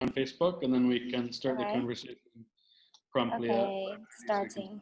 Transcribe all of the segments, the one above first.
on Facebook, and then we can start the conversation promptly. Okay, starting.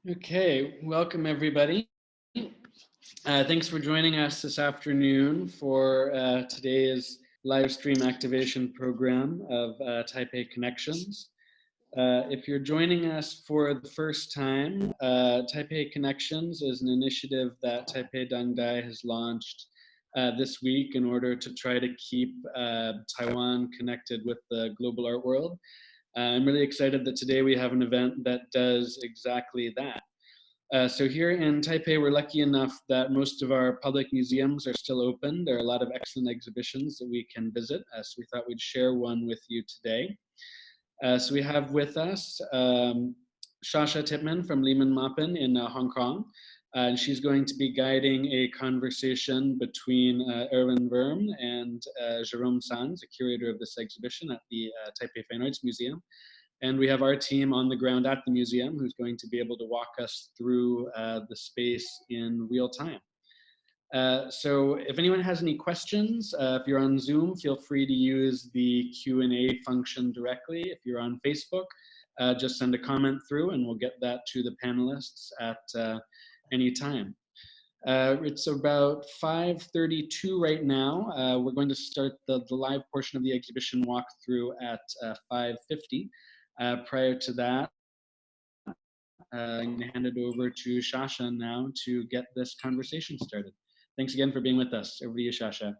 Okay, welcome everybody. Thanks for joining us this afternoon for today's live stream activation program of Taipei Connections. If you're joining us for the first time, Taipei Connections is an initiative that Taipei Dangdai has launched this week in order to try to keep Taiwan connected with the global art world. I'm really excited that today we have an event that does exactly that. So here in Taipei, we're lucky enough that most of our public museums are still open. There are a lot of excellent exhibitions that we can visit, so we thought we'd share one with you today. So we have with us Shasha Tipman from Lehman Maupin in Hong Kong. And she's going to be guiding a conversation between Erwin Wurm and Jerome Sanz, the curator of this exhibition at the Taipei Fine Arts Museum. And we have our team on the ground at the museum who's going to be able to walk us through the space in real time. So if anyone has any questions, if you're on Zoom, feel free to use the Q&A function directly. If you're on Facebook, just send a comment through and we'll get that to the panelists at any time. It's about 5:32 right now. We're going to start the live portion of the exhibition walkthrough at 5:50. Prior to that, I'm going to hand it over to Shasha now to get this conversation started. Thanks again for being with us. Over to you, Shasha.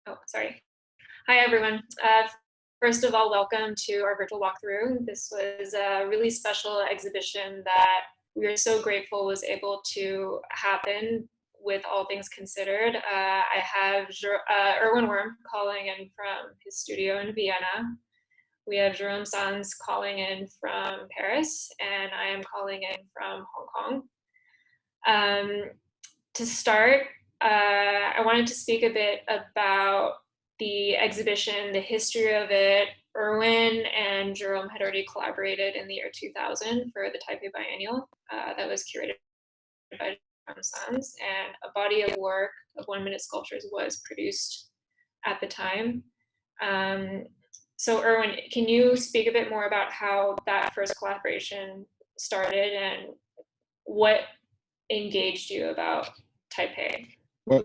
Oh, sorry. Hi, everyone. First of all, welcome to our virtual walkthrough. This was a really special exhibition that we are so grateful was able to happen with all things considered. I have Erwin Wurm calling in from his studio in Vienna. We have Jerome Sanz calling in from Paris, and I am calling in from Hong Kong. To start, I wanted to speak a bit about the exhibition, the history of it. Erwin and Jerome had already collaborated in the year 2000 for the Taipei Biennial that was curated by Jerome Sanz, and a body of work of 1-minute sculptures was produced at the time. So Erwin, can you speak a bit more about how that first collaboration started and what engaged you about Taipei? Well,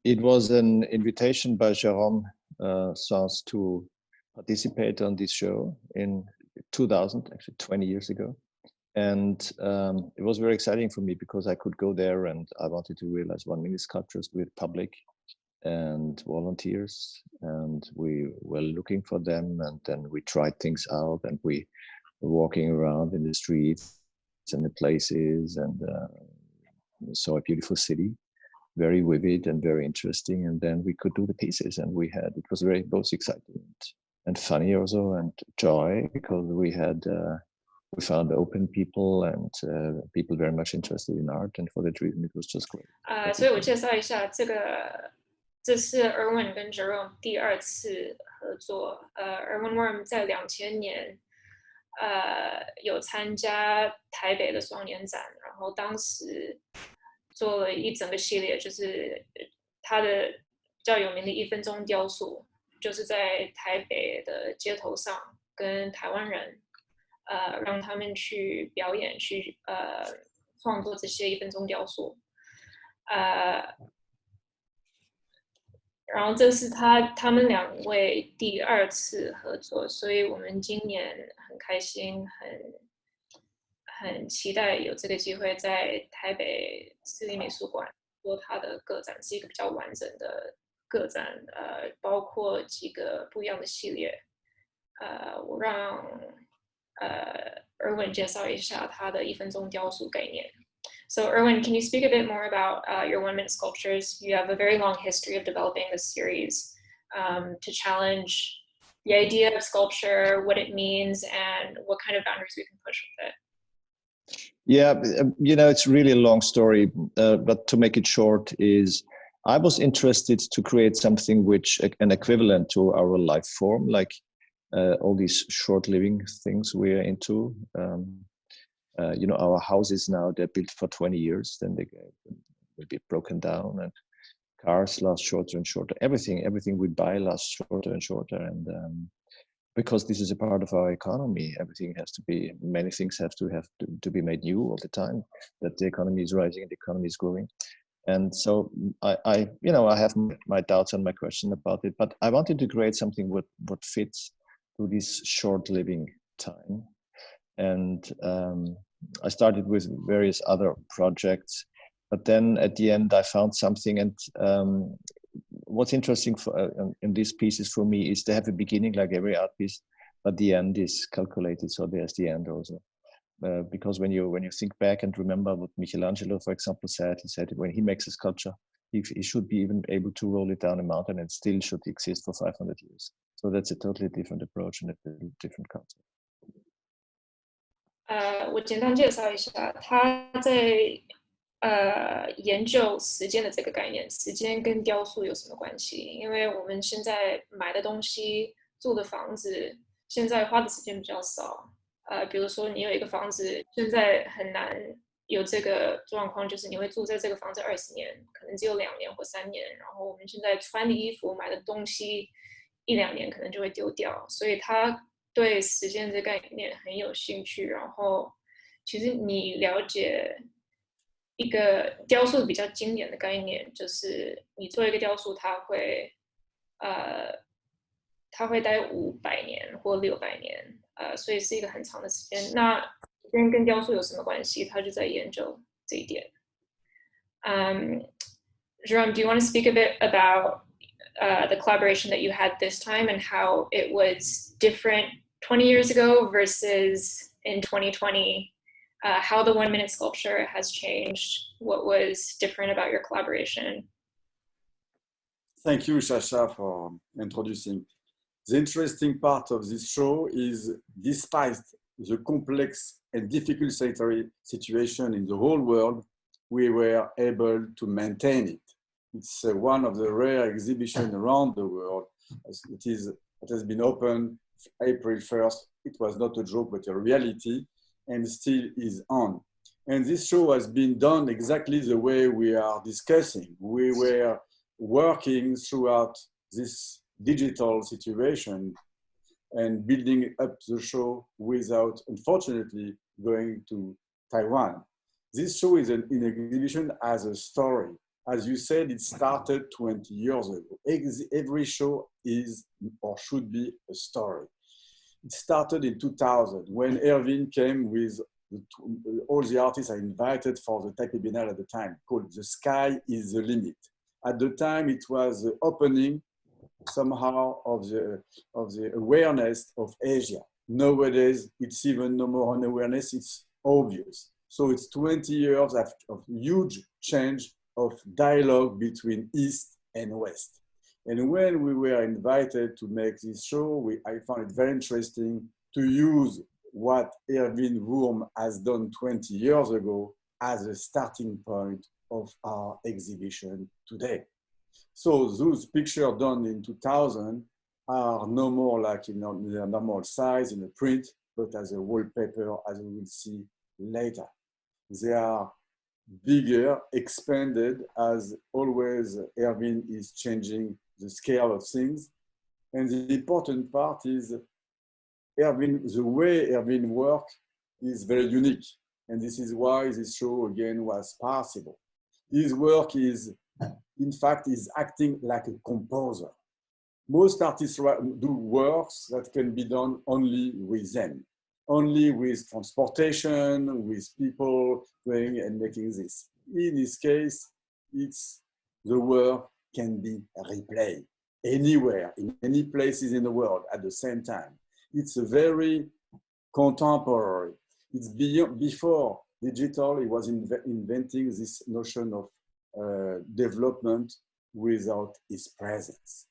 it was an invitation by Jerome Sanz to participate on this show in 2000, actually 20 years ago. And it was very exciting for me because I could go there and I wanted to realize 1-minute sculptures with public and volunteers, and we were looking for them, and then we tried things out, and we were walking around in the streets and the places, and saw a beautiful city, very vivid and very interesting, and then we could do the pieces, and it was very both exciting and funny also, and joy, because we found open people and people very much interested in art, and for that reason it was just great. 所以我介绍一下这是 Erwin 跟 Jerome 第2次合作。Erwin Wurm 在2000年有参加台北的双年展，然后当时做了一整个系列，就是他的比较有名的1分钟雕塑，就是在台北的街头上跟台湾人让他们去表演，去创作这些1分钟雕塑。然后这是他们2位第2次合作，所以我们今年很开心，很期待有这个机会在台北市立美术馆做他的个展，是一个比较完整的个展，包括几个不一样的系列。我让Erwin 介绍一下他的1分钟雕塑概念。So Erwin, can you speak a bit more about your 1-minute sculptures? You have a very long history of developing this series to challenge the idea of sculpture, what it means, and what kind of boundaries we can push with it. Yeah, it's really a long story, but to make it short I was interested to create something which an equivalent to our life form, like all these short living things we're into. Our houses now, they're built for 20 years, then they will be broken down, and cars last shorter and shorter. Everything we buy lasts shorter and shorter, and because this is a part of our economy, many things have to be made new all the time, that the economy is rising and the economy is growing. And so I have my doubts and my question about it, but I wanted to create something what fits to this short living time. And I started with various other projects, but then at the end I found something. And what's interesting in these pieces for me is they have a beginning like every art piece, but the end is calculated. So there's the end also. Because when you think back and remember what Michelangelo, for example, said, he said when he makes a sculpture, he should be even able to roll it down a mountain and still should exist for 500 years. So that's a totally different approach and a different concept. 我简单介绍一下，他在研究时间的这个概念，时间跟雕塑有什么关系？因为我们现在买的东西、住的房子，现在花的时间比较少。比如说你有一个房子，现在很难有这个状况，就是你会住在这个房子20年，可能只有2年或3年。然后我们现在穿的衣服、买的东西，1-2年可能就会丢掉，所以他对时间这概念很有兴趣。然后其实你了解一个雕塑比较经典的概念，就是你做一个雕塑，它会待500年或600年，所以是一个很长的时间。那时间跟雕塑有什么关系？他就在研究这一点。Jerome, do you want to speak a bit about the collaboration that you had this time and how it was different 20 years ago versus in 2020? How the 1-minute sculpture has changed? What was different about your collaboration? Thank you, Sasha, for introducing The interesting part of this show is, despite the complex and difficult sanitary situation in the whole world, we were able to maintain it. It's one of the rare exhibitions around the world. It has been opened April 1st. It was not a joke, but a reality, and still is on. And this show has been done exactly the way we are discussing. We were working throughout this digital situation and building up the show without, unfortunately, going to Taiwan. This show is an exhibition as a story. As you said, it started 20 years ago. Every show is or should be a story. It started in 2000 when Erwin came with all the artists I invited for the Taipei Biennial at the time, called The Sky is the Limit. At the time, it was the opening somehow of the awareness of Asia. Nowadays, it's even no more an awareness, it's obvious. So it's 20 years of huge change of dialogue between East and West. And when we were invited to make this show, I found it very interesting to use what Erwin Wurm has done 20 years ago as a starting point of our exhibition today. So those pictures done in 2000 are no more like in their normal size in a print, but as a wallpaper, as we will see later. They are bigger, expanded, as always Erwin is changing the scale of things. And the important part is the way Erwin works is very unique. And this is why this show again was possible. His work is, in fact, is acting like a composer. Most artists do works that can be done only with them, only with transportation, with people going and making this. In this case, it's the work can be replayed anywhere, in any places in the world at the same time. It's a very contemporary. It's before digital, he was inventing this notion of development without his presence.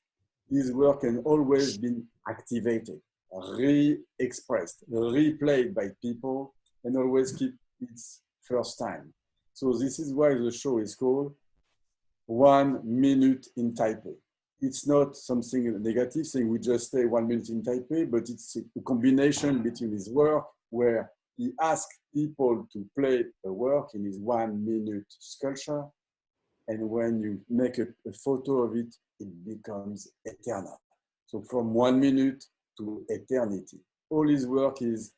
His work can always be activated, re-expressed, replayed by people, and always keep its first time. So this is why the show is called 1 Minute in Taipei. It's not something negative, saying we just stay 1 minute in Taipei, but it's a combination between his work where he asks people to play a work in his 1 minute sculpture. And when you make a photo of it, it becomes eternal. So from 1 minute to eternity. All his work is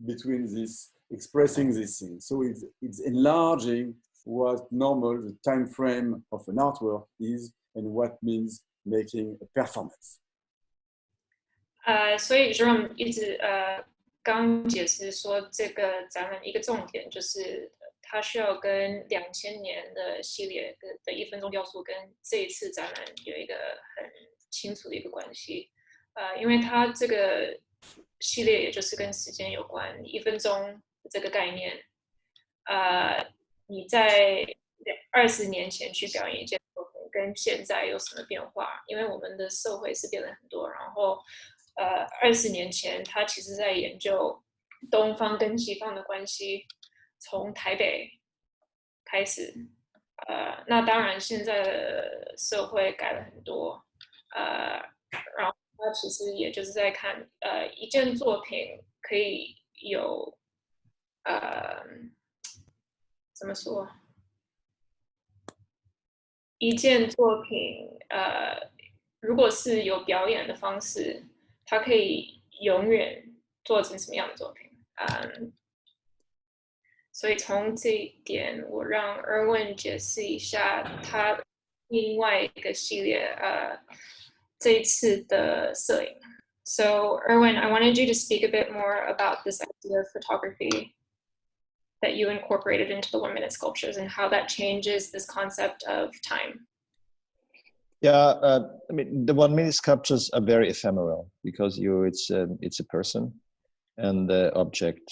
between this, expressing this thing. So it's enlarging what normal, the time frame of an artwork is and what means making a performance. 所以 Jerome 一直刚解释说，这个展览一个重点就是它需要跟2000年的系列的1分钟雕塑跟这一次展览有一个很清楚的一个关系。因为它这个系列也就是跟时间有关，1分钟这个概念，你在20年前去表演一件作品，跟现在有什么变化？因为我们的社会是变了很多，然后20年前他其实在研究东方跟西方的关系，从台北开始，那当然现在的社会改了很多，然后他其实也就是在看一件作品可以有怎么说？一件作品如果是有表演的方式，它可以永远做成什么样的作品？所以从这一点，我让 Erwin 解释一下他另外一个系列这一次的摄影。So Erwin, I wanted you to speak a bit more about this idea of photography that you incorporated into the 1 minute sculptures and how that changes this concept of time. Yeah, I mean, the 1 minute sculptures are very ephemeral because it's a person and the object,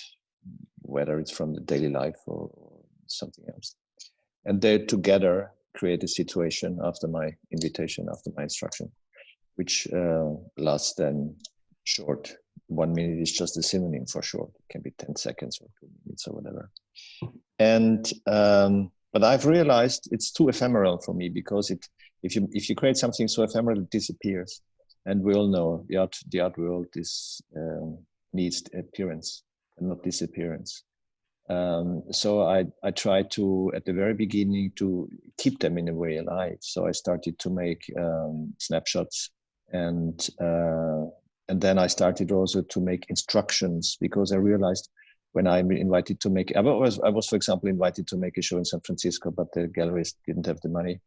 whether it's from the daily life or something else. And they together create a situation after my invitation, after my instruction. which lasts then short. 1 minute is just a synonym for short. It can be 10 seconds or 2 minutes or whatever. And but I've realized it's too ephemeral for me, because if you create something so ephemeral, it disappears. And we all know the art world needs appearance and not disappearance. So I tried to, at the very beginning, to keep them in a way alive. So I started to make snapshots, and then I started also to make instructions, because I realized when I'm invited to make, I was, for example, invited to make a show in San Francisco, but the galleries didn't have the money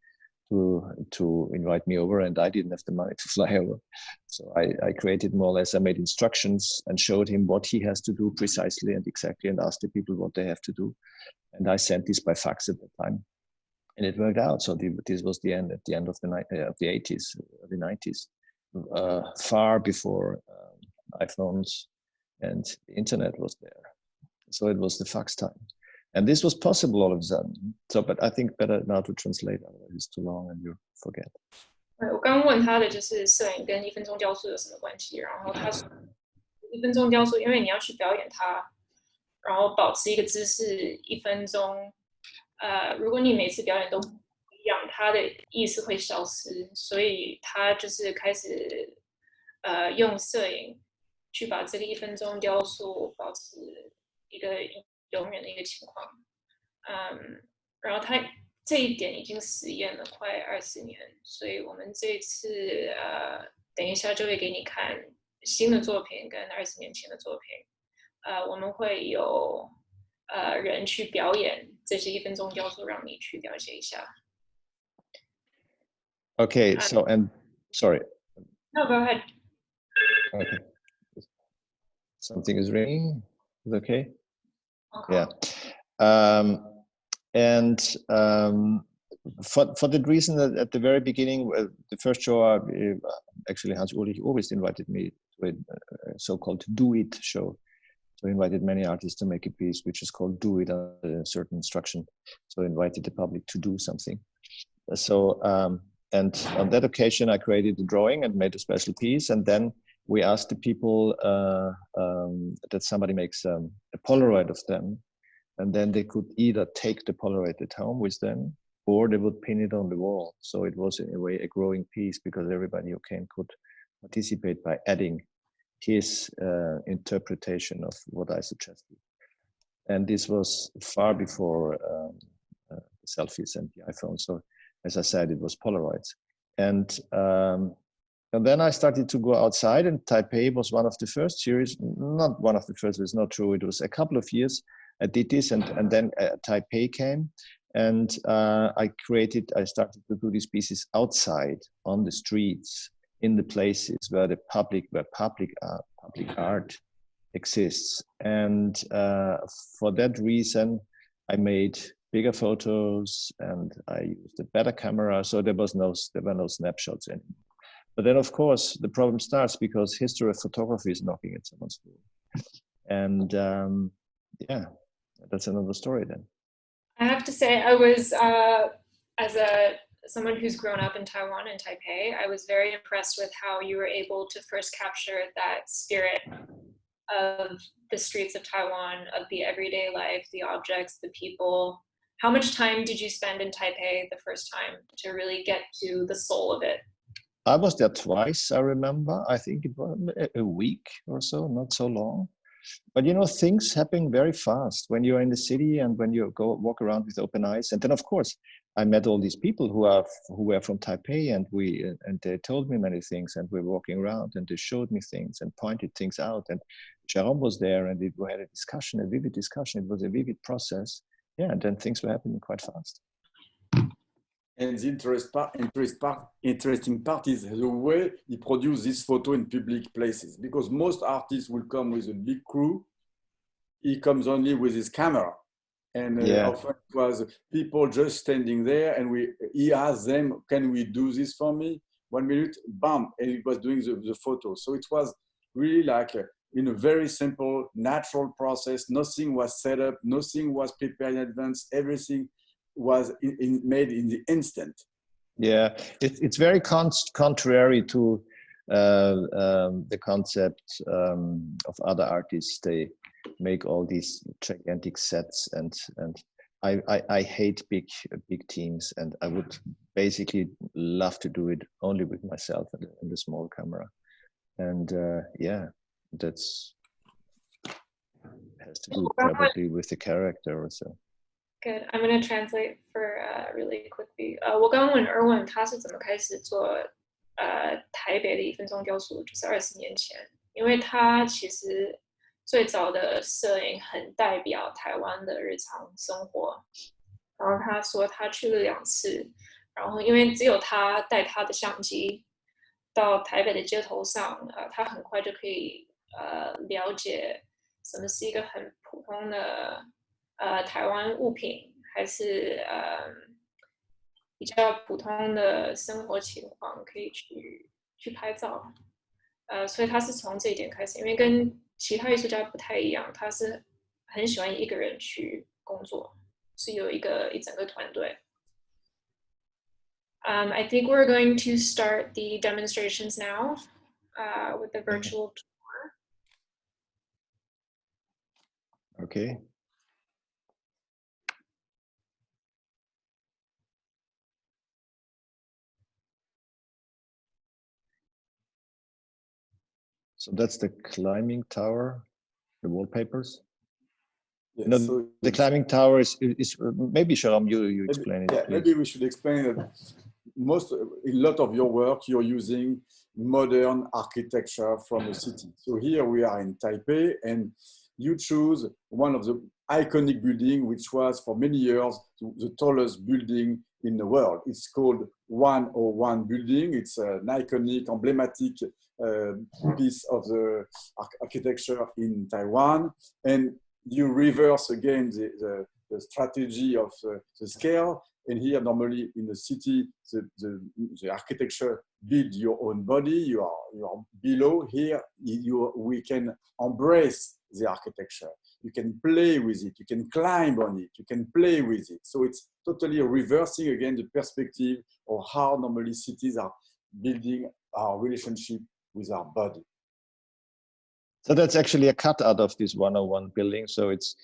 to invite me over, and I didn't have the money to fly over. So I created more or less, I made instructions and showed him what he has to do precisely and exactly, and asked the people what they have to do. And I sent this by fax at the time, and it worked out. So this was the end, at the end of the 80s, the 90s, far before iPhones and the internet was there. So it was the fax time. And this was possible all of a sudden. So, but I think better now to translate, otherwise it's too long and you forget. 我刚刚问他的就是摄影跟1分钟雕塑有什么关系，然后他说1分钟雕塑，因为你要去表演它，然后保持一个姿势1分钟，如果你每次表演都不一样，它的意思会消失，所以他就是开始用摄影去把这个1分钟雕塑保持一个永远的一个情况，然后他这一点已经实验了快20年，所以我们这次等一下就会给你看新的作品跟20年前的作品，我们会有人去表演这些1分钟雕塑，让你去了解一下。Okay, so and sorry. No, go ahead. Okay. Something is ringing. Is it okay? Yeah, and for that reason, that at the very beginning, the first show, actually Hans Ulrich always invited me to a so-called Do It show. So he invited many artists to make a piece which is called Do It under a certain instruction. So he invited the public to do something. So and on that occasion, I created a drawing and made a special piece, and then we asked the people that somebody makes a Polaroid of them, and then they could either take the Polaroid at home with them, or they would pin it on the wall. So it was in a way a growing piece, because everybody who came could participate by adding his interpretation of what I suggested. And this was far before the selfies and the iPhone. So as I said, it was Polaroids. And then I started to go outside, and Taipei was one of the first series, not one of the first, it's not true. It was a couple of years I did this, and then Taipei came, and I started to do these pieces outside on the streets, in the places where public art exists. And for that reason, I made bigger photos and I used a better camera. So there were no snapshots anymore. But then, of course, the problem starts because history of photography is knocking at someone's door. And yeah, that's another story then. I have to say, I was, as someone who's grown up in Taiwan and Taipei, I was very impressed with how you were able to first capture that spirit of the streets of Taiwan, of the everyday life, the objects, the people. How much time did you spend in Taipei the first time to really get to the soul of it? I was there twice, I remember. I think it was a week or so, not so long. But you know, things happen very fast when you're in the city and when you walk around with open eyes. And then, of course, I met all these people who were from Taipei, and they told me many things, and we were walking around and they showed me things and pointed things out. And Jérôme was there, and we had a discussion, a vivid discussion. It was a vivid process. Yeah, and then things were happening quite fast. And the interesting part is the way he produced this photo in public places, because most artists will come with a big crew. He comes only with his camera. And often it was people just standing there, and he asked them, can we do this for me? 1 minute, bam, and he was doing the photo. So it was really like in a very simple, natural process. Nothing was set up, nothing was prepared in advance, everything was made in the instant. Yeah, it's very contrary to the concept of other artists. They make all these gigantic sets, and I hate big teams, and I would basically love to do it only with myself and a small camera. And yeah, that's has to do probably with the character or so. Good. I'm going to translate for really quickly. 我刚问 Erwin 他是怎么开始做台北的一分钟雕塑，就是20年前，因为他其实最早的摄影很代表台湾的日常生活。然后他说他去了2次，然后因为只有他带他的相机到台北的街头上，他很快就可以了解什么是一个很普通的台湾物品，还是比较普通的生活情况可以去拍照。所以他是从这一点开始，因为跟其他艺术家不太一样，他是很喜欢一个人去工作。是有一整个团队。I think we're going to start the demonstrations now with the virtual tour. Okay. So that's the climbing tower, the wallpapers. Yes, You know, so the climbing tower is maybe Sharam, you explain it. Yeah, maybe we should explain that a lot of your work you're using modern architecture from a city. So here we are in Taipei, and you choose one of the iconic building, which was for many years the tallest building in the world. It's called 101 building. It's an iconic, emblematic piece of the architecture in Taiwan, and you reverse again the strategy of the scale. And here, normally in the city, the architecture build your own body. You are below. Here, we can embrace the architecture. You can play with it. You can climb on it. You can play with it. So it's totally reversing again the perspective of how normally cities are building our relationship with our body. So that's actually a cut out of this 101 building. So it's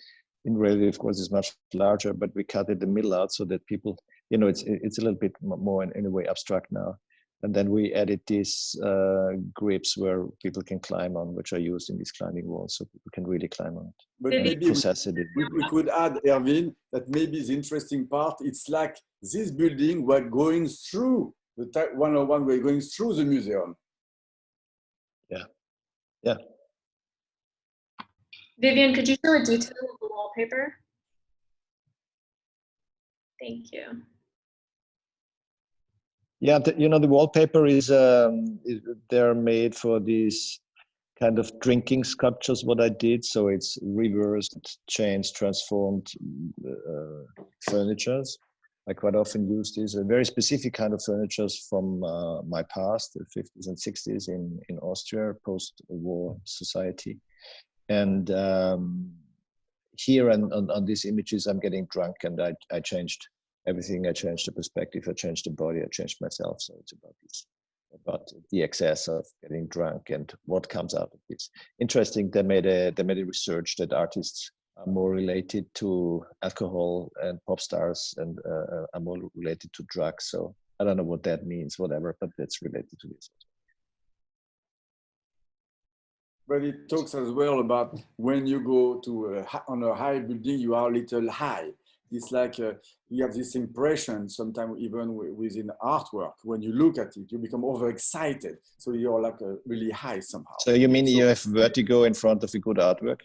in reality, of course, it's much larger, but we cut it the middle out so that people, you know, it's a little bit more in a way abstract now. And then we added these grips where people can climb on, which are used in these climbing walls, so people can really climb on it. But maybe we could add, Erwin, that maybe the interesting part, it's like this building, we're going through the 101, we're going through the museum. Yeah, yeah. Vivian, could you show a detail of the wallpaper? Thank you. Yeah, you know, the wallpaper is they're made for these kind of drinking sculptures, what I did. So it's reversed, changed, transformed furnitures. I quite often use these very specific kind of furnitures from my past, the 50s and 60s in Austria, post-war society. And here on these images, I'm getting drunk, and I changed everything. I changed the perspective, I changed the body, I changed myself. So it's about the excess of getting drunk and what comes out of this. Interesting, they made a research that artists are more related to alcohol and pop stars and are more related to drugs. So I don't know what that means, whatever, but that's related to this. But it talks as well about when you go to on a high building, you are a little high. It's like you have this impression sometimes even within artwork. When you look at it, you become overexcited. So you're like really high somehow. So you mean you have vertigo in front of a good artwork?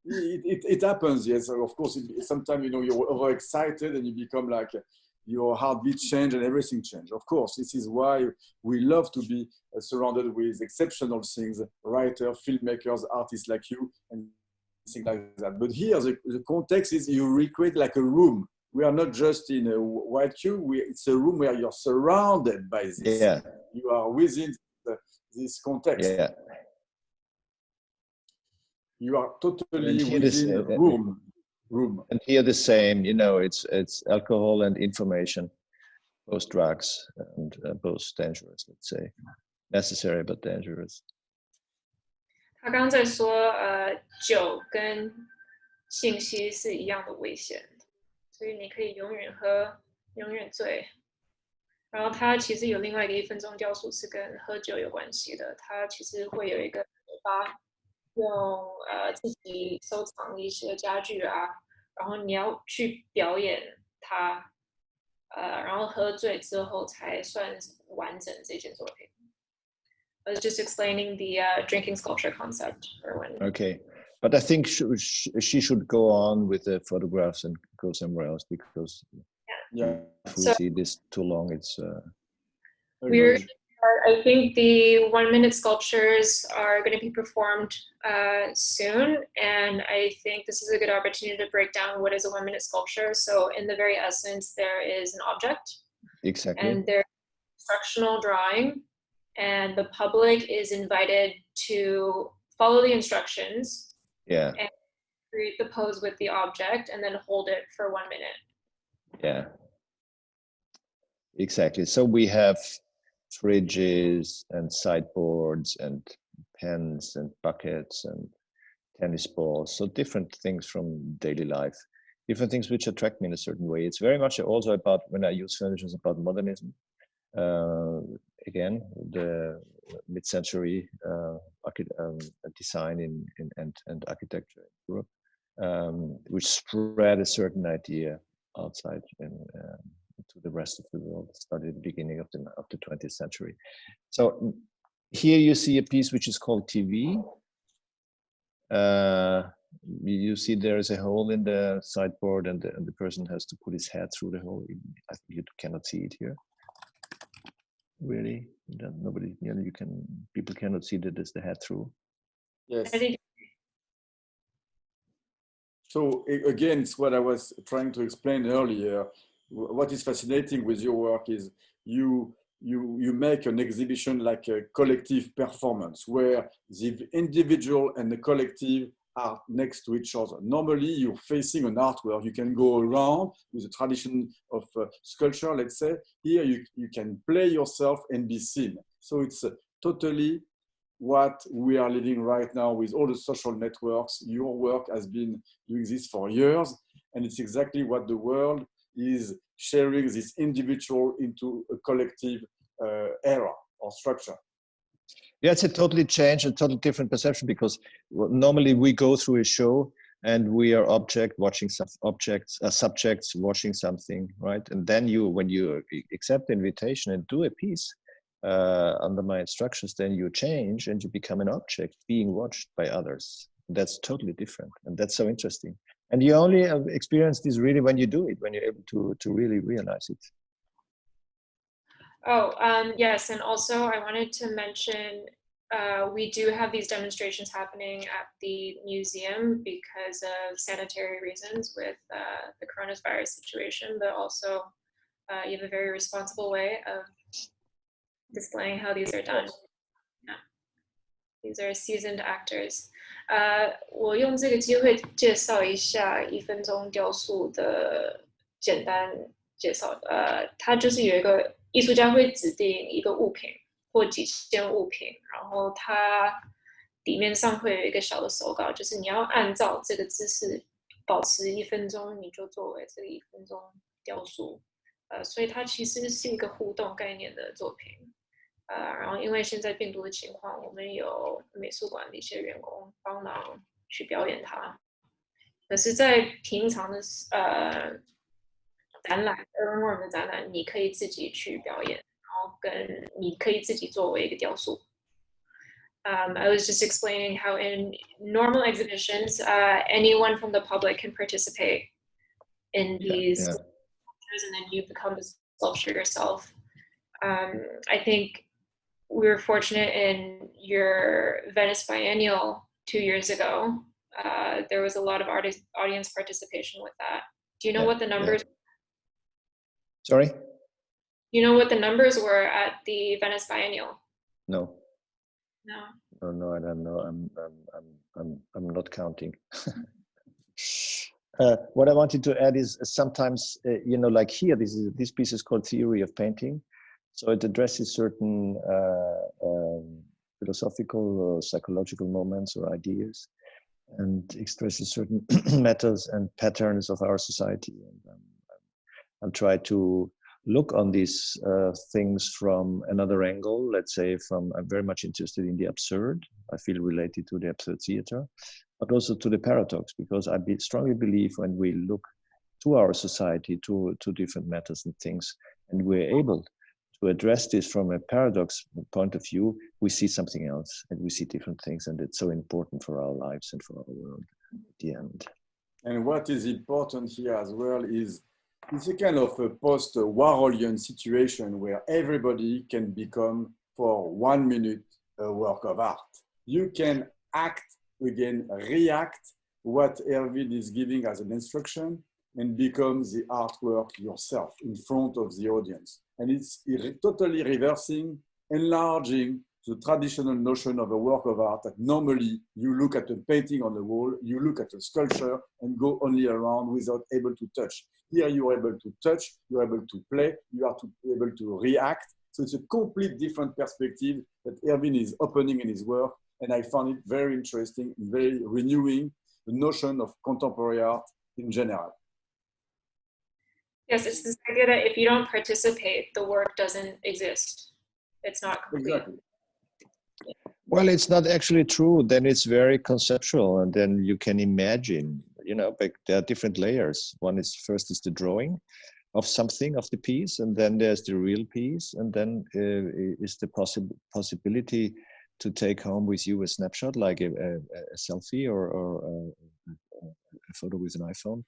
It happens, yes. Of course, sometimes, you know, you're overexcited and you become like your heartbeat change and everything change. Of course, this is why we love to be surrounded with exceptional things, writers, filmmakers, artists like you, and things like that. But here, the context is you recreate like a room. We are not just in a white cube. It's a room where you're surrounded by this. Yeah. You are within this context. Yeah. You are totally within a room. And here the same, you know, it's alcohol and information, both drugs and both dangerous, let's say. necessary but dangerous. 他刚刚在说，酒跟信息是一样的危险，所以你可以永远喝，永远醉。然后他其实有另外一个1分钟雕塑是跟喝酒有关系的，他其实会有一个酒吧，用自己收藏的一些家具啊，然后你要去表演它，然后喝醉之后才算完整这件作品。I was just explaining the drinking sculpture concept, Erwin. Okay, but I think she should go on with the photographs and go somewhere else because if we see this too long, it's. I think the 1-minute sculptures are going to be performed soon, and I think this is a good opportunity to break down what is a 1-minute sculpture. So, in the very essence, there is an object, exactly, and there's instructional drawing. And the public is invited to follow the instructions and create the pose with the object and then hold it for 1 minute. Yeah, exactly. So we have fridges and sideboards and pens and buckets and tennis balls. So different things from daily life, different things which attract me in a certain way. It's very much also about, when I use furniture, it's about modernism. Again, the mid-century design and architecture in Europe, which spread a certain idea outside to the rest of the world, started at the beginning of the 20th century. So here you see a piece which is called TV. You see there is a hole in the sideboard, and the person has to put his head through the hole. I think you cannot see it here. Really, nobody, people cannot see that there's the head through. Yes. So again, it's what I was trying to explain earlier. What is fascinating with your work is you make an exhibition like a collective performance where the individual and the collective are next to each other. Normally, you're facing an artwork. You can go around with the tradition of sculpture, let's say. Here, you can play yourself and be seen. So it's totally what we are living right now with all the social networks. Your work has been doing this for years, and it's exactly what the world is sharing, this individual into a collective era or structure. Yeah, it's a totally changed, a totally different perception, because normally we go through a show and we are subjects watching something, right? And then when you accept the invitation and do a piece under my instructions, then you change and you become an object being watched by others. That's totally different, and that's so interesting. And you only experience this really when you do it, when you're able to really realize it. Oh, yes, and also I wanted to mention we do have these demonstrations happening at the museum because of sanitary reasons with the coronavirus situation, but also you have a very responsible way of displaying how these are done. Yeah. These are seasoned actors. 我用这个机会介绍一下1分钟雕塑的简单介绍。它就是有一个艺术家会指定一个物品或几件物品，然后它底面上会有一个小的手稿，就是你要按照这个姿势保持1分钟，你就作为这个1分钟雕塑。所以它其实是一个互动概念的作品。然后因为现在病毒的情况，我们有美术馆的一些员工帮忙去表演它。可是，在平常的展览 ，Erwin Wurm 的展览，你可以自己去表演，然后你可以自己作为一个雕塑。I was just explaining how in normal exhibitions, anyone from the public can participate in these sculptures, and then you become the sculpture yourself. I think we were fortunate in your Venice Biennial 2 years ago. There was a lot of audience participation with that. Do you know what the numbers? Sorry? Do you know what the numbers were at the Venice Biennial? No. No. No, I don't know. I'm not counting. What I wanted to add is sometimes, like here, this piece is called Theory of Painting. So it addresses certain philosophical or psychological moments or ideas, and expresses certain matters and patterns of our society. And I'll try to look on these things from another angle. Let's say I'm very much interested in the absurd. I feel related to the absurd theater, but also to the paradox, because I strongly believe when we look to our society, to different matters and things, and we're able to address this from a paradox point of view, we see something else and we see different things, and it's so important for our lives and for our world at the end. And what is important here as well is it's a kind of a post-Warholian situation where everybody can become, for 1 minute, a work of art. You can act, again, react what Erwin is giving as an instruction and become the artwork yourself in front of the audience. And it's totally reversing, enlarging the traditional notion of a work of art that normally you look at a painting on the wall, you look at a sculpture and go only around without able to touch. Here you are able to touch, you are able to play, you are able to react. So it's a complete different perspective that Erwin is opening in his work. And I found it very interesting, very renewing the notion of contemporary art in general. Yes, it's this idea that if you don't participate, the work doesn't exist. It's not complete. Exactly. Well, it's not actually true. Then it's very conceptual, and then you can imagine, but there are different layers. One is first is the drawing of something, of the piece, and then there's the real piece, and then is the possibility to take home with you a snapshot, like a selfie or a photo with an iPhone,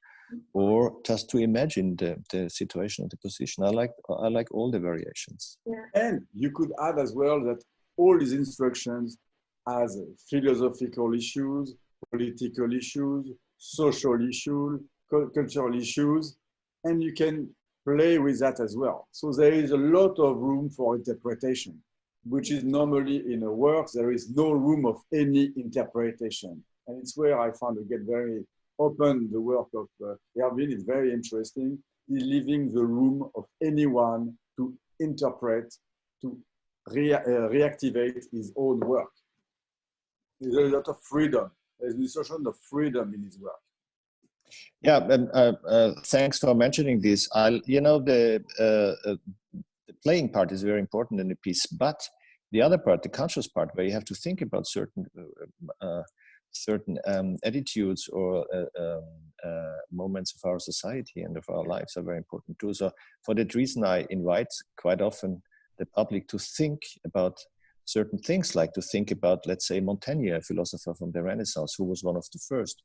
or just to imagine the situation and the position. I like all the variations. Yeah. And you could add as well that all these instructions as philosophical issues, political issues, social issues, cultural issues, and you can play with that as well. So there is a lot of room for interpretation, which is normally in a work, there is no room of any interpretation. And it's where I found to get very open. The work of Erwin is very interesting. He's leaving the room of anyone to interpret, to reactivate his own work. There's a lot of freedom. There's this notion of freedom in his work. Yeah, and thanks for mentioning this. The playing part is very important in the piece, but the other part, the conscious part, where you have to think about certain attitudes or moments of our society and of our lives, are very important too. So for that reason, I invite quite often the public to think about certain things, like to think about, let's say, Montaigne, a philosopher from the Renaissance, who was one of the first.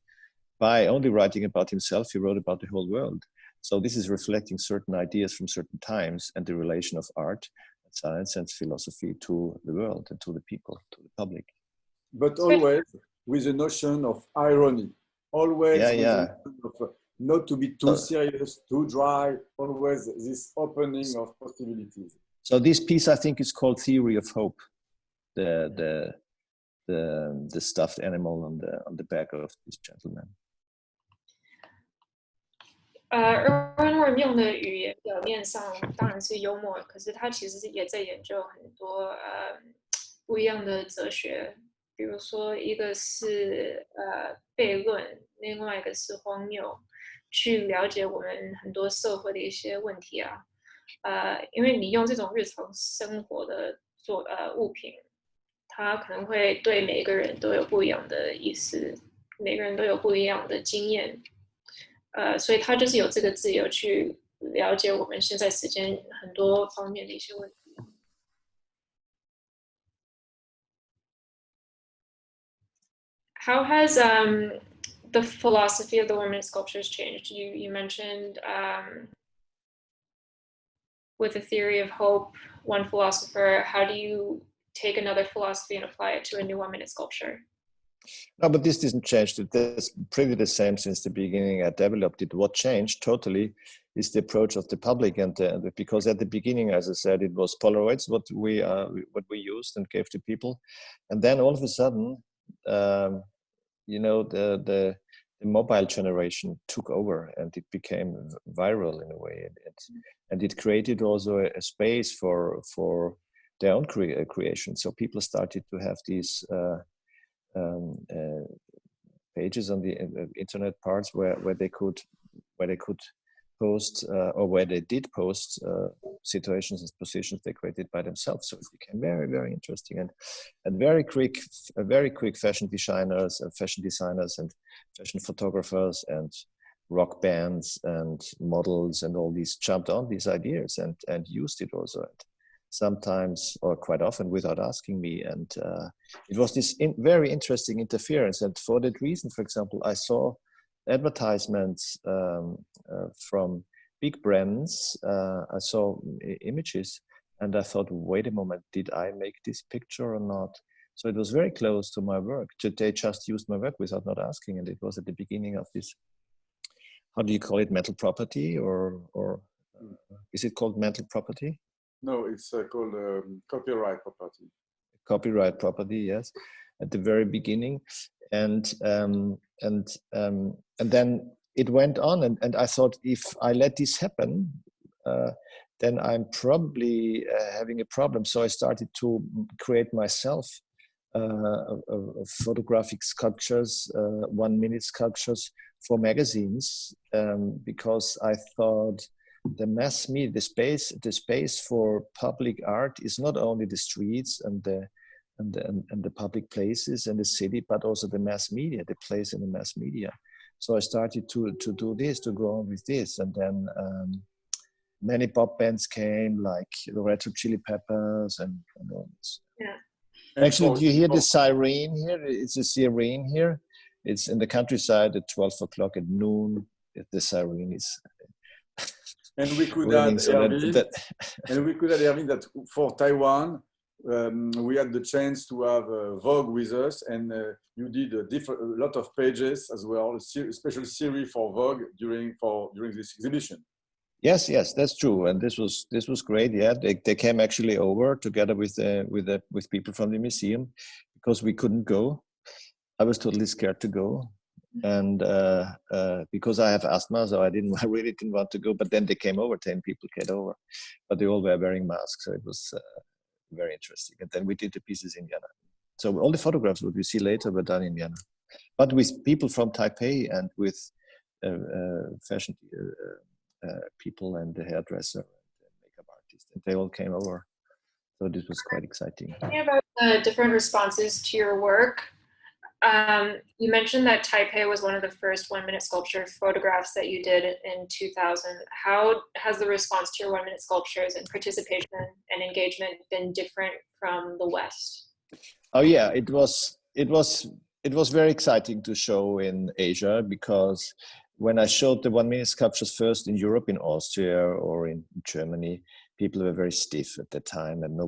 By only writing about himself, he wrote about the whole world. So this is reflecting certain ideas from certain times and the relation of art, science, and philosophy to the world and to the people, to the public. But always with a notion of irony. Always with a notion of not to be too serious, too dry. Always this opening of possibilities. So this piece, I think, is called Theory of Hope. The stuffed animal on the back of this gentleman. Erwin Wurm 用的语言表面上当然是幽默，可是他其实也在研究很多不一样的哲学，比如说一个是悖论，另外一个是荒谬，去了解我们很多社会的一些问题啊。因为你用这种日常生活的物品，它可能会对每个人都有不一样的意思，每个人都有不一样的经验。所以他就是有这个自由去了解我们现在时间很多方面的一些问题。How has the philosophy of the women sculptures changed? You mentioned with the theory of hope, one philosopher. How do you take another philosophy and apply it to a new 1-minute sculpture? No, but this didn't change. It's pretty the same since the beginning. I developed it. What changed totally is the approach of the public, and because at the beginning, as I said, it was Polaroids what we used and gave to people, and then all of a sudden, the the mobile generation took over, and it became viral in a way, and it created also a space for their own creation. So people started to have these pages on the internet parts where they could post or where they did post situations and positions they created by themselves. So it became very, very interesting, and very quick fashion designers and fashion photographers and rock bands and models and all these jumped on these ideas and used it also, and sometimes or quite often without asking me. And it was this very interesting interference. And for that reason, for example, I saw advertisements from big brands. I saw images, and I thought, wait a moment, did I make this picture or not? So it was very close to my work. They just used my work without not asking, and it was at the beginning of this, how do you call it, mental property, or is it called mental property? No, it's called copyright property. Copyright property, yes, at the very beginning. And then it went on, and I thought, if I let this happen, then I'm probably having a problem. So I started to create myself photographic sculptures, 1-minute sculptures for magazines, because I thought the mass media, the space for public art is not only the streets and the public places and the city, but also the mass media, the place in the mass media. So I started to do this, to go on with this, and then many pop bands came, like the Red Hot Chili Peppers and all this. Yeah. Actually, do you hear the siren here? It's a siren here. It's in the countryside at 12 o'clock at noon. The siren is. And we could add, Erwin, that for Taiwan, we had the chance to have Vogue with us, and you did a lot of pages as well, a special series for Vogue during this exhibition. Yes, that's true, and this was great. Yeah, they came actually over together with people from the museum, because we couldn't go. I was totally scared to go, and because I have asthma, so I really didn't want to go. But then they came over. 10 people came over, but they all were wearing masks, so it was very interesting. And then we did the pieces in Vienna. So all the photographs what we see later were done in Vienna, but with people from Taipei and with fashion people and the hairdresser and the makeup artist, and they all came over. So this was quite exciting. Talking about the different responses to your work, you mentioned that Taipei was one of the first 1-minute sculpture photographs that you did in 2000. How has the response to your 1-minute sculptures and participation and engagement been different from the West? Oh yeah, it was very exciting to show in Asia, because when I showed the 1-minute sculptures first in Europe, in Austria or in Germany, people were very stiff at the time, and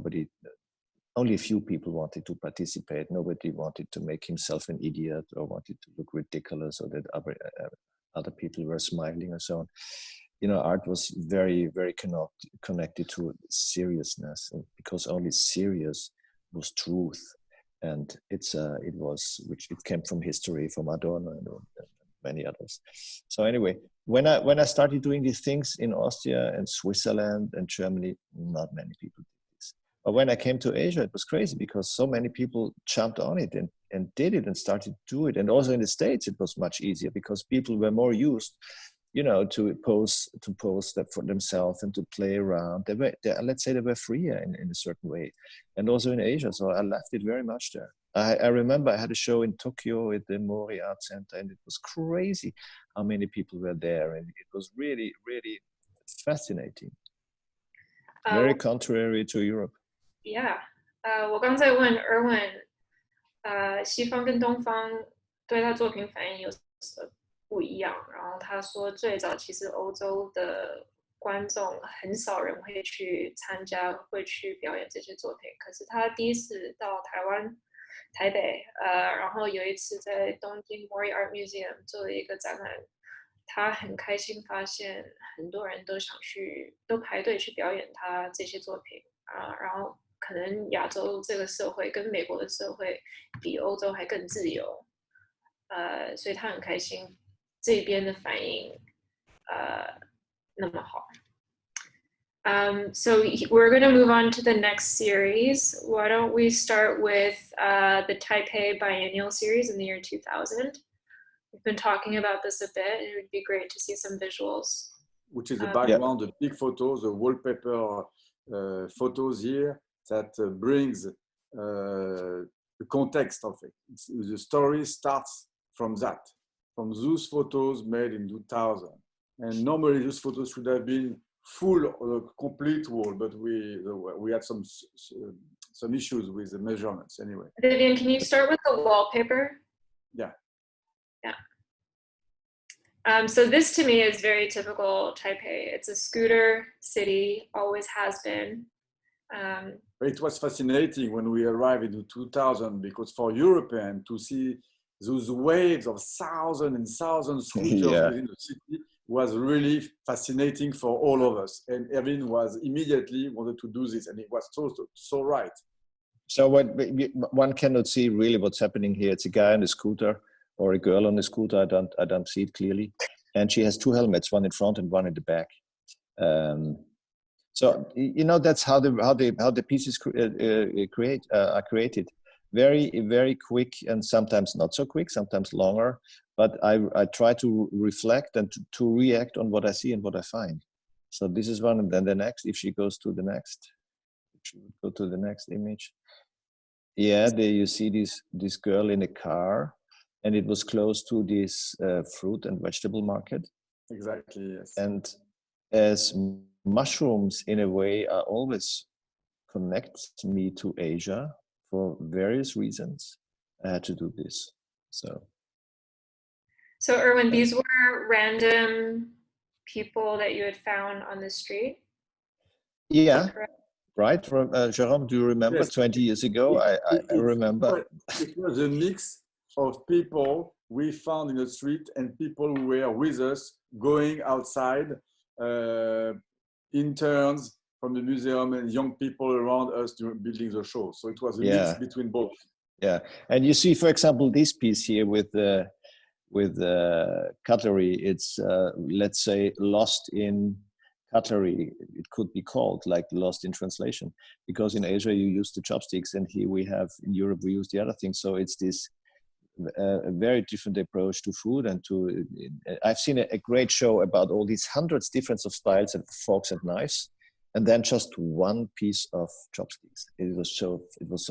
only a few people wanted to participate. Nobody wanted to make himself an idiot or wanted to look ridiculous, or that other people were smiling or so on. You know, art was very, very connected to seriousness, because only serious was truth, and it came from history, from Adorno and many others. So anyway, when I started doing these things in Austria and Switzerland and Germany, not many people did this. But when I came to Asia, it was crazy, because so many people jumped on it and did it and started to do it. And also in the States, it was much easier, because people were more used, you know, to pose that for themselves and to play around. Let's say they were freer in a certain way. And also in Asia, so I loved it very much there. I remember I had a show in Tokyo at the Mori Art Center, and it was crazy how many people were there, and it was really, really fascinating. Very contrary to Europe. Yeah. 我刚才问 Erwin，西方跟东方对他作品反应有什么不一样？然后他说，最早其实欧洲的观众很少人会去参加，会去表演这些作品。可是他第一次到台北，然后有一次在东京 Mori Art Museum 做了一个展览，他很开心发现很多人都排队去表演他这些作品啊，然后可能亚洲这个社会跟美国的社会比欧洲还更自由，所以他很开心这边的反应那么好。So we're going to move on to the next series. Why don't we start with the Taipei Biennial series in the year 2000? We've been talking about this a bit. It would be great to see some visuals. Which is the background, the big photos, the wallpaper photos here that brings the context of it. The story starts from that, from those photos made in 2000. And normally those photos should have been full or a complete wall, but we had some issues with the measurements anyway. Vivian, can you start with the wallpaper? Yeah. So this to me is very typical Taipei. It's a scooter city, always has been. It was fascinating when we arrived in 2000 because for Europeans to see those waves of thousands and thousands of scooters within the city was really fascinating for all of us. And Erwin was immediately wanted to do this, and it was so right. So one cannot see really what's happening here. It's a guy on a scooter or a girl on a scooter. I don't see it clearly, and she has two helmets, one in front and one in the back. So that's how the pieces are created. Very, very quick, and sometimes not so quick, sometimes longer. But I try to reflect and to react on what I see and what I find. So this is one, and then the next. If she goes to the next, go to the next image. Yeah, there you see this girl in a car, and it was close to this fruit and vegetable market. Exactly. Yes. And as mushrooms, in a way, are always connect me to Asia for various reasons, I had to do this. So Erwin, these were random people that you had found on the street? Yeah, right. Jérôme, do you remember? Yes. 20 years ago, I remember. It was a mix of people we found in the street and people who were with us going outside, interns from the museum and young people around us building the show. So it was a mix between both. Yeah, and you see, for example, this piece here with cutlery. It's let's say lost in cutlery. It could be called like lost in translation, because in Asia you use the chopsticks, and here we have in Europe we use the other things. So it's this a very different approach to food and to. I've seen a great show about all these hundreds different of styles of forks and knives, and then just one piece of chopsticks. It was so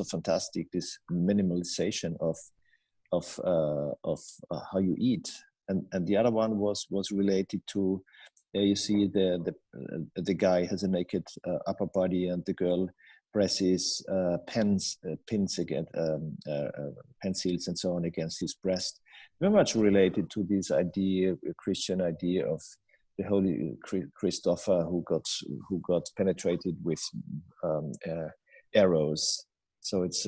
fantastic, this minimalization of how you eat, and the other one was related to. You see the guy has a naked upper body, and the girl presses pins again, pencils and so on against his breast. Very much related to this idea, a Christian idea of the Holy Christopher who got penetrated with arrows. So it's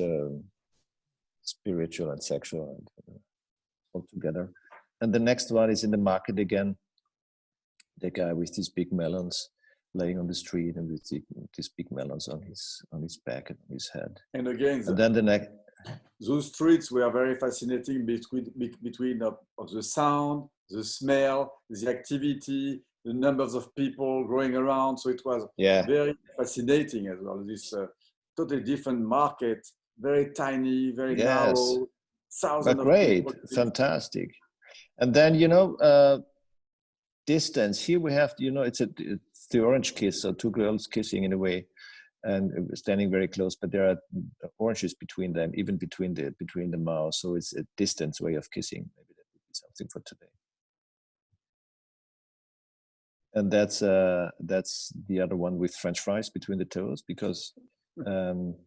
spiritual and sexual and all together. And the next one is in the market again. The guy with these big melons laying on the street, and with these big melons on his back and on his head. And again, then the next. Those streets were very fascinating between of the sound, the smell, the activity, the numbers of people going around. So it was very fascinating as well. This totally different market, very tiny, very narrow, thousands of people. Fantastic. And then distance. Here we have it's the orange kiss, so two girls kissing in a way, and standing very close. But there are oranges between them, even between the mouths. So it's a distance way of kissing. Maybe that would be something for today. And that's the other one with French fries between the toes, because didn't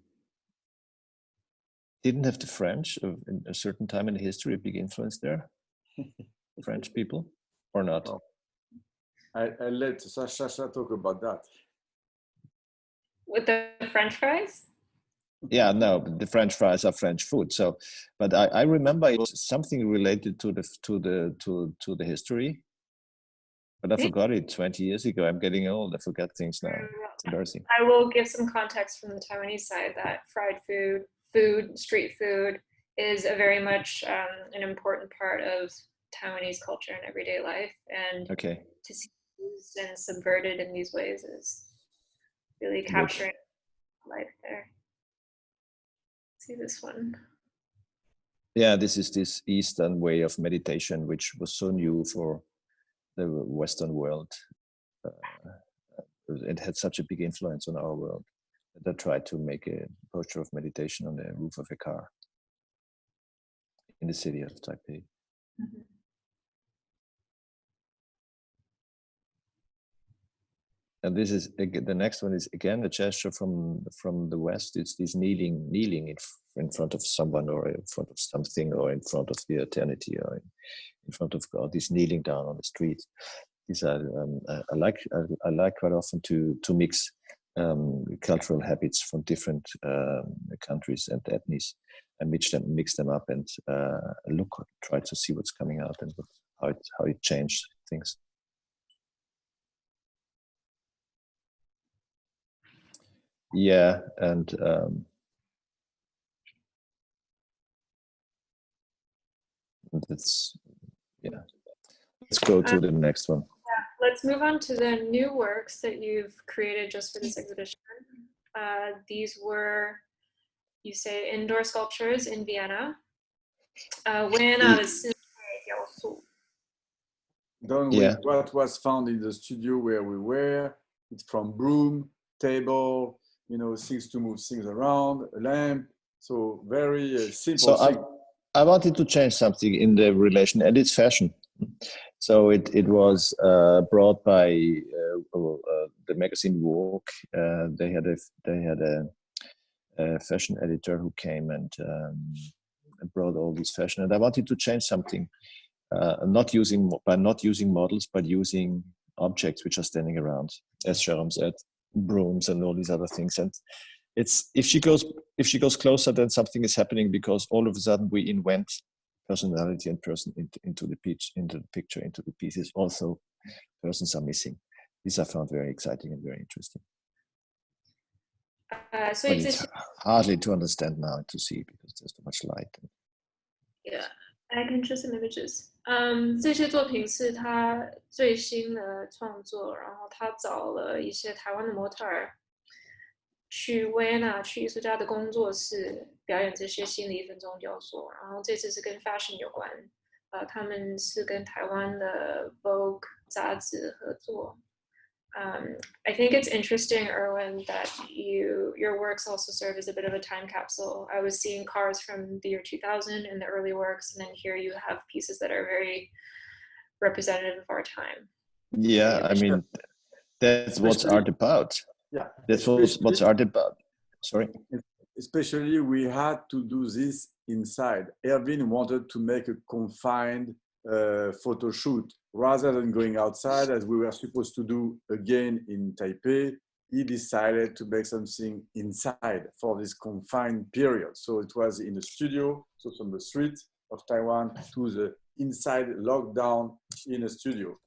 have the French in a certain time in history a big influence there? French people or not? Oh. I let Sasha talk about that. With the French fries? Yeah, no, but the French fries are French food. So, but I remember it was something related to the history, but I forgot it 20 years ago. I'm getting old. I forget things now. It's embarrassing. I will give some context from the Taiwanese side that fried food, street food is a very much an important part of Taiwanese culture and everyday life. And to see it used and subverted in these ways is really capturing life there. See this one. Yeah, this is this Eastern way of meditation, which was so new for the Western world. It had such a big influence on our world that I tried to make a posture of meditation on the roof of a car in the city of Taipei. Mm-hmm. And this is the next one is again a gesture from the West. It's this kneeling in front of someone or in front of something or in front of the eternity or in front of God. This kneeling down on the street. These are I like quite often to mix cultural habits from different countries and ethnies and mix them up and try to see what's coming out and how it changed things. Yeah, and let's go to the next one. Yeah, let's move on to the new works that you've created just for this exhibition. These were, you say, indoor sculptures in Vienna. Vienna is done with what was found in the studio where we were. It's from broom, table, things to move things around, a lamp. So very simple. So I wanted to change something in the relation, and it's fashion. So it was brought by the magazine Vogue. They had a fashion editor who came and brought all this fashion, and I wanted to change something, not using models, but using objects which are standing around, as Jerome said, brooms and all these other things. And it's if she goes closer, then something is happening, because all of a sudden we invent personality and person into the picture, into the pieces. Also, persons are missing. These I found very exciting and very interesting. So it's hardly to understand now to see, because there's too much light. Yeah, I can show some images. 这些作品是他最新的创作，然后他找了一些台湾的模特儿去维也纳去艺术家的工作室表演这些新的1分钟雕塑，然后这次是跟 fashion 有关，他们是跟台湾的 Vogue 杂志合作。I think it's interesting, Erwin, that your works also serve as a bit of a time capsule. I was seeing cars from the year 2000 in the early works, and then here you have pieces that are very representative of our time. Yeah, I mean, that's what's art about. Yeah, that's what's art about. Sorry. Especially we had to do this inside. Erwin wanted to make a confined photo shoot rather than going outside, as we were supposed to do again in Taipei. He decided to make something inside for this confined period. So it was in a studio, so from the street of Taiwan to the inside lockdown in a studio.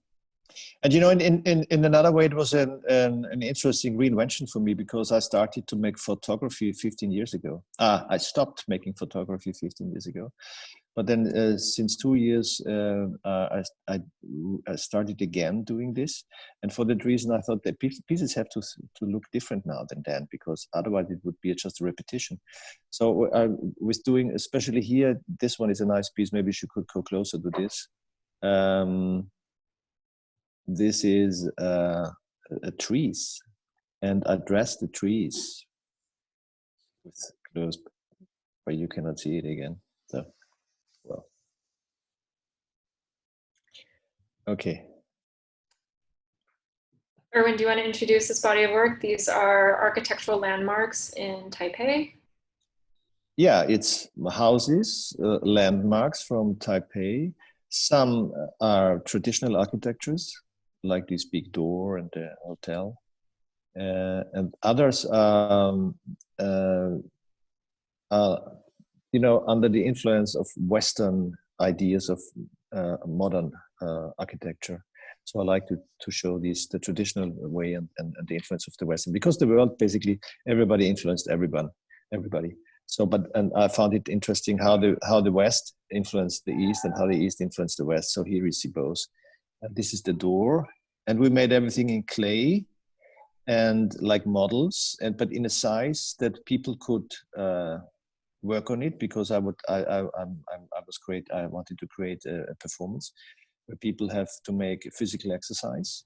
And in another way, it was an interesting reinvention for me, because I started to make photography 15 years ago. I stopped making photography 15 years ago. But then since 2 years, I started again doing this. And for that reason, I thought that pieces have to look different now than then, because otherwise it would be just a repetition. So I was doing, especially here, this one is a nice piece. Maybe she could go closer to this. This is trees, and I dressed the trees with close, but you cannot see it again. So, well, okay. Erwin, do you want to introduce this body of work? These are architectural landmarks in Taipei. Yeah, it's houses, landmarks from Taipei. Some are traditional architectures, like this big door and the hotel, and others are, under the influence of Western ideas of modern architecture. So I like to show the traditional way and the influence of the Western, because the world, basically, everybody influenced everybody. So, and I found it interesting how the West influenced the East and how the East influenced the West. So here we see both. And this is the door, and we made everything in clay and like models, but in a size that people could work on it, because I wanted to create a performance where people have to make a physical exercise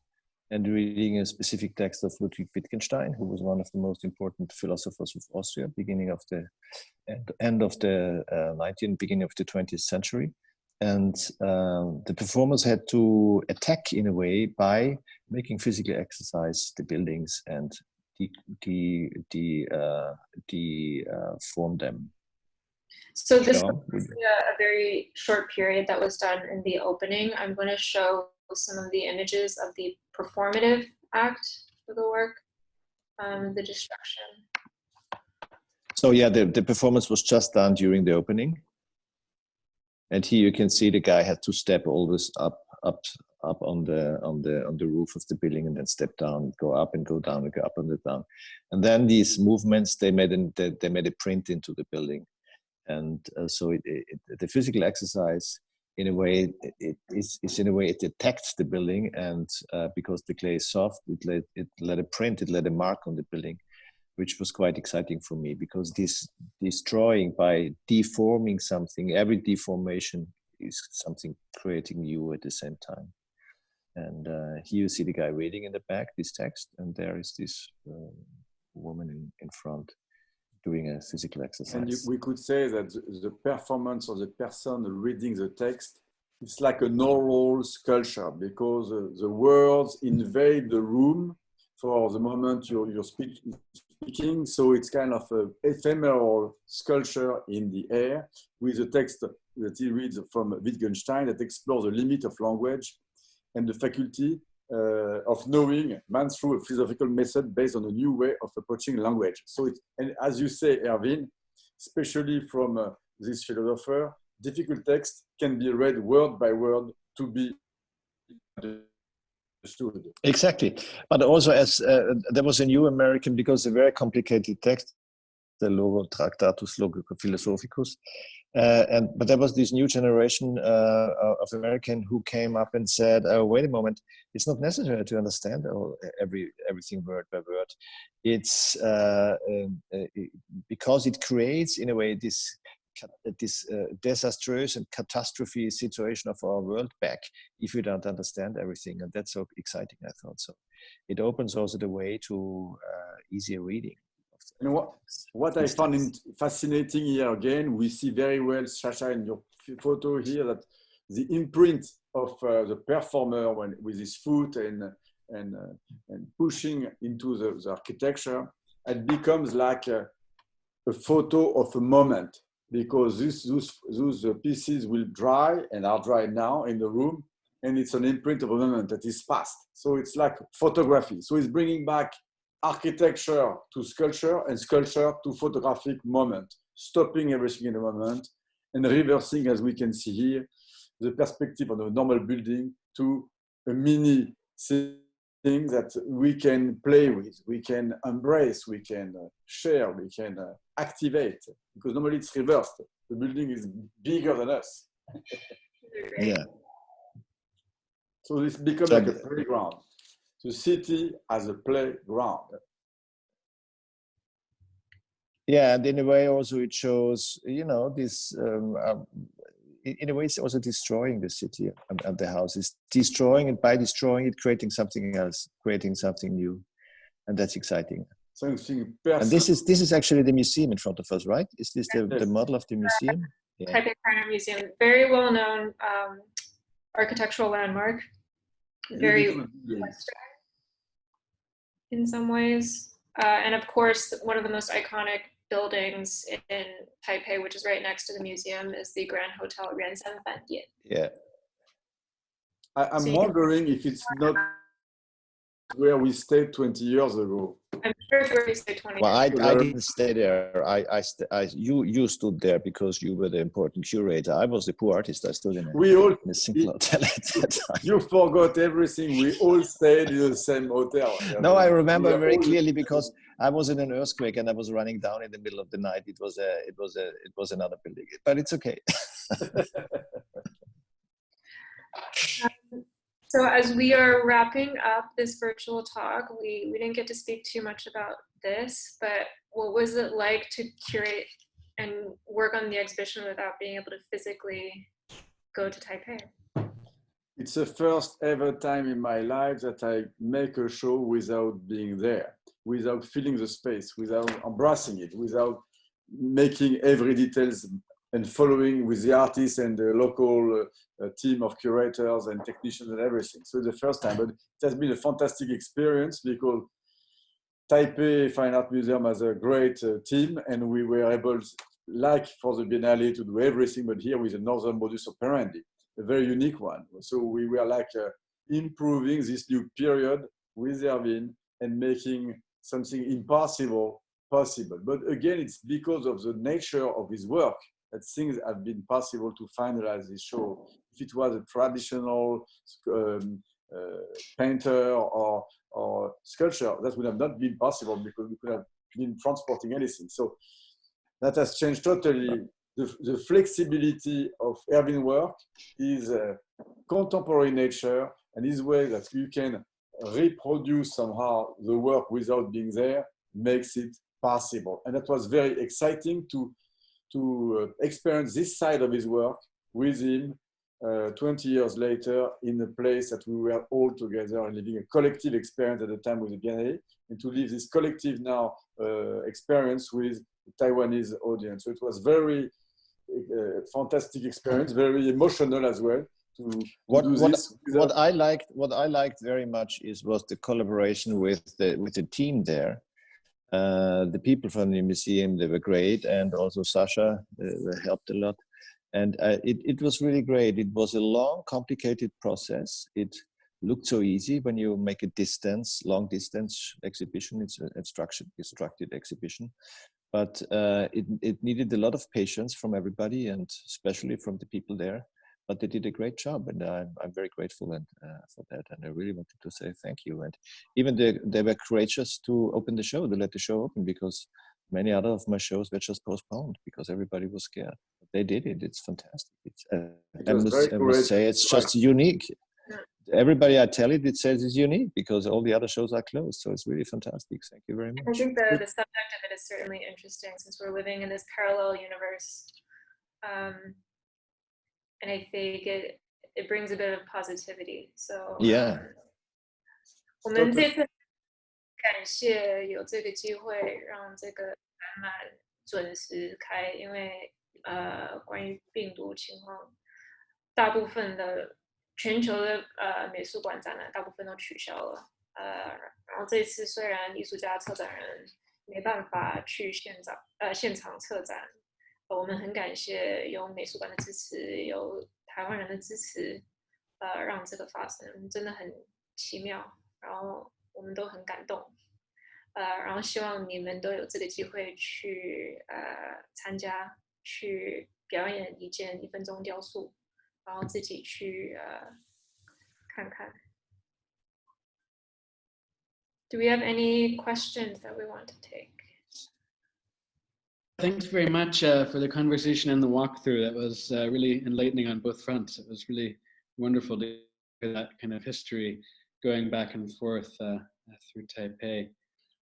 and reading a specific text of Ludwig Wittgenstein, who was one of the most important philosophers of Austria, beginning of the end of the 19th, beginning of the 20th century. And the performers had to attack in a way by making physical exercise the buildings and deform them. So this was a very short period that was done in the opening. I'm going to show some of the images of the performative act for the work, the destruction. So yeah, the performance was just done during the opening. And here you can see the guy had to step always up on the roof of the building, and then step down, go up and go down, and go up and down. And then these movements, they made a print into the building. And so the physical exercise, in a way, it attacks the building, and because the clay is soft, it let a print, it let a mark on the building, which was quite exciting for me, because this destroying by deforming something, every deformation is something creating new at the same time. And here you see the guy reading in the back this text, and there is this woman in front doing a physical exercise. And we could say that the performance of the person reading the text, it's like an oral sculpture, because the words invade the room for the moment you're speaking. So it's kind of an ephemeral sculpture in the air with a text that he reads from Wittgenstein that explores the limit of language and the faculty of knowing man through a philosophical method based on a new way of approaching language. So, and as you say, Erwin, especially from this philosopher, difficult text can be read word by word to be understood. Exactly, but also as there was a new American, because a very complicated text, the Logo Tractatus Logico Philosophicus, but there was this new generation of American who came up and said, "Oh, wait a moment! It's not necessary to understand everything word by word. It's because it creates, in a way, this disastrous and catastrophe situation of our world back if you don't understand everything." And that's so exciting, I thought. So it opens also the way to easier reading. And what I found fascinating here, again, we see very well, Sasha, in your photo here, that the imprint of the performer with his foot and pushing into the architecture, it becomes like a photo of a moment, because those pieces will dry and are dry now in the room, and it's an imprint of a moment that is past. So it's like photography. So it's bringing back architecture to sculpture and sculpture to photographic moment, stopping everything in a moment and reversing, as we can see here, the perspective of a normal building to a mini thing that we can play with, we can embrace, we can share, we can activate, because normally it's reversed. The building is bigger than us. Yeah. So this becomes like a playground. The city as a playground. Yeah, and in a way also it shows, this, in a way it's also destroying the city and the houses, destroying it, by destroying it, creating something else, creating something new. And that's exciting. And this is actually the museum in front of us, right? Is this the model of the museum? Yeah. Taipei Museum, very well-known architectural landmark, very Western in some ways. And of course, one of the most iconic buildings in Taipei, which is right next to the museum, is the Grand Hotel Rensanfandian. Yeah. I'm wondering if it's not where we stayed 20 years ago. I'm sure it's where you stayed 20 Well, years I didn't stay there. You stood there because you were the important curator. I was the poor artist. I stood in a simple hotel at that time. You forgot everything. We all stayed in the same hotel. No, I remember very clearly because I was in an earthquake and I was running down in the middle of the night. It was another building, but it's okay. So as we are wrapping up this virtual talk, we didn't get to speak too much about this, but what was it like to curate and work on the exhibition without being able to physically go to Taipei? It's the first ever time in my life that I make a show without being there, without feeling the space, without embracing it, without making every details and following with the artists and the local team of curators and technicians and everything. So it's the first time, but it has been a fantastic experience because Taipei Fine Art Museum has a great team, and we were able, like for the Biennale, to do everything, but here with another modus operandi, a very unique one. So we were like improving this new period with Erwin and making something impossible possible. But again, it's because of the nature of his work that things have been possible to finalize this show. If it was a traditional painter or sculpture, that would have not been possible because we could have been transporting anything. So that has changed totally. The flexibility of Erwin's work is contemporary nature and his way that you can reproduce somehow the work without being there makes it possible. And that was very exciting to experience this side of his work with him 20 years later in a place that we were all together and living a collective experience at the time with the Biennial, and to live this collective now experience with the Taiwanese audience. So it was very fantastic experience, very emotional as well. What I liked very much was the collaboration with the team there. The people from the museum, they were great, and also Sasha helped a lot. And it was really great. It was a long, complicated process. It looked so easy when you make a long distance exhibition. It's a structured exhibition. But it needed a lot of patience from everybody, and especially from the people there. But they did a great job, and I'm very grateful for that. And I really wanted to say thank you. And even they were courageous to open the show, to let the show open, because many other of my shows were just postponed because everybody was scared. But they did it. It's fantastic. I must say it's just unique. Everybody I tell it says it's unique because all the other shows are closed. So it's really fantastic. Thank you very much. I think the subject of it is certainly interesting since we're living in this parallel universe. And I think it brings a bit of positivity. So yeah. 我们这次感谢有这个机会让这个展览准时开，因为关于病毒情况，大部分的全球的美术馆展览大部分都取消了。然后这次虽然艺术家策展人没办法去现场策展。我们很感谢有美术馆的支持，有台湾人的支持，让这个发生，真的很奇妙。然后我们都很感动，然后希望你们都有这个机会去参加，去表演一分钟雕塑，然后自己去看看。Do we have any questions that we want to take? Thanks very much for the conversation and the walkthrough. That was really enlightening on both fronts. It was really wonderful to hear that kind of history going back and forth through Taipei.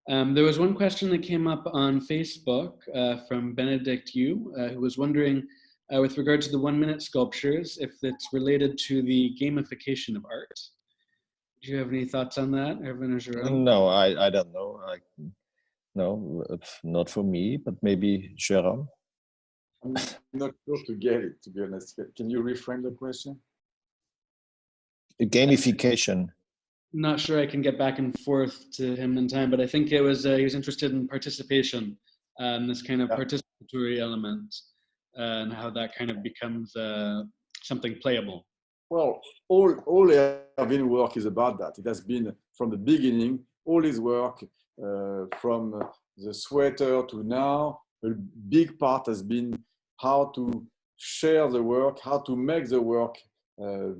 There was one question that came up on Facebook from Benedict Yu, who was wondering, with regard to the 1-minute sculptures, if it's related to the gamification of art. Do you have any thoughts on that, Erwin or Jerome? No, I don't know. No, not for me, but maybe Jerome. I'm not sure to get it, to be honest. Can you reframe the question? Gamification. Not sure I can get back and forth to him in time, but I think it was he was interested in participation, this kind of participatory element, and how that kind of becomes something playable. Well, all Erwin work is about that. It has been from the beginning, all his work, from the sweater to now, a big part has been how to share the work, how to make the work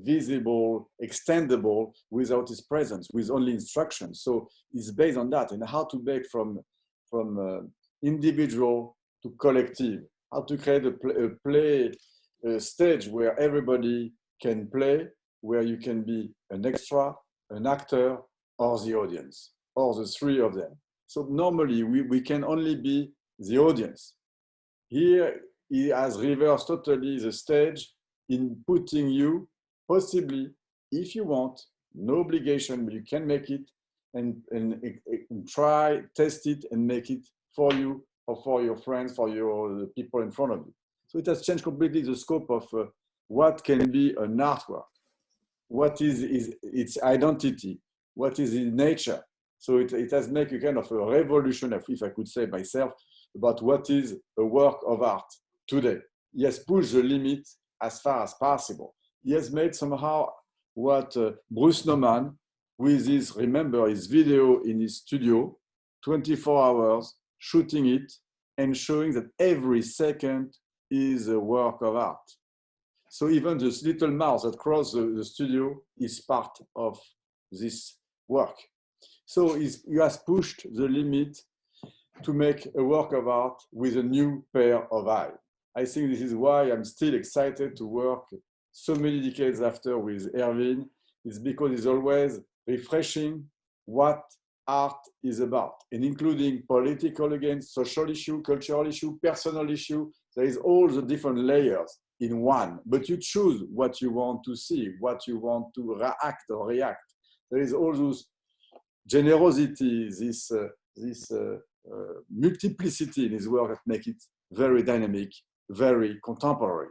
visible, extendable without his presence, with only instructions. So it's based on that, and how to make from individual to collective, how to create a stage where everybody can play, where you can be an extra, an actor, or the audience, or the three of them. So normally we can only be the audience. Here he has reversed totally the stage in putting you, possibly, if you want, no obligation, but you can make it and try, test it, and make it for you or for your friends, for the people in front of you. So it has changed completely the scope of what can be an artwork, what is its identity, what is its nature. So it has made a kind of a revolution, if I could say myself, about what is a work of art today. He has pushed the limit as far as possible. He has made somehow what Bruce Nauman, with his video in his studio, 24 hours, shooting it and showing that every second is a work of art. So even this little mouse that crosses the studio is part of this work. So he has pushed the limit to make a work of art with a new pair of eyes. I think this is why I'm still excited to work so many decades after with Erwin. It's because it's always refreshing what art is about, and including political against social issue, cultural issue, personal issue. There is all the different layers in one, but you choose what you want to see, what you want to act or react. There is all those generosity, this multiplicity in his work that make it very dynamic, very contemporary.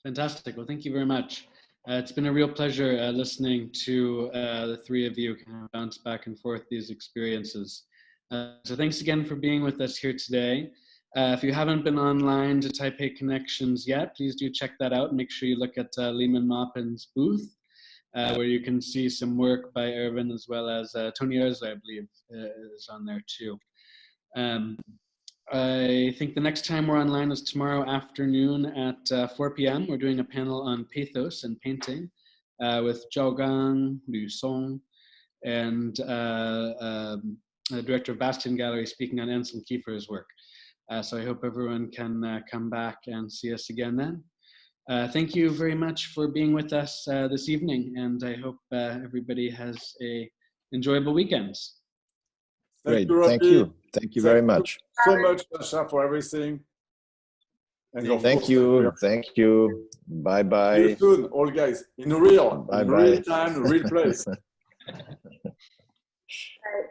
Fantastic. Well, thank you very much. It's been a real pleasure listening to the three of you kind of bounce back and forth these experiences. So thanks again for being with us here today. If you haven't been online to Taipei Connections yet, please do check that out. Make sure you look at Lehman Maupin's booth, where you can see some work by Erwin, as well as Tony Erza, I believe, is on there too. I think the next time we're online is tomorrow afternoon at 4 p.m. We're doing a panel on pathos and painting with Zhao Gang, Liu Song, and the director of Bastion Gallery speaking on Anselm Kiefer's work. So I hope everyone can come back and see us again then. Thank you very much for being with us this evening, and I hope everybody has a enjoyable weekend. Great, thank you. Thank you very much. So much, Sasha, for everything. And thank you. Thank you. Bye-bye. See you soon, all guys. In real time, real place. All right.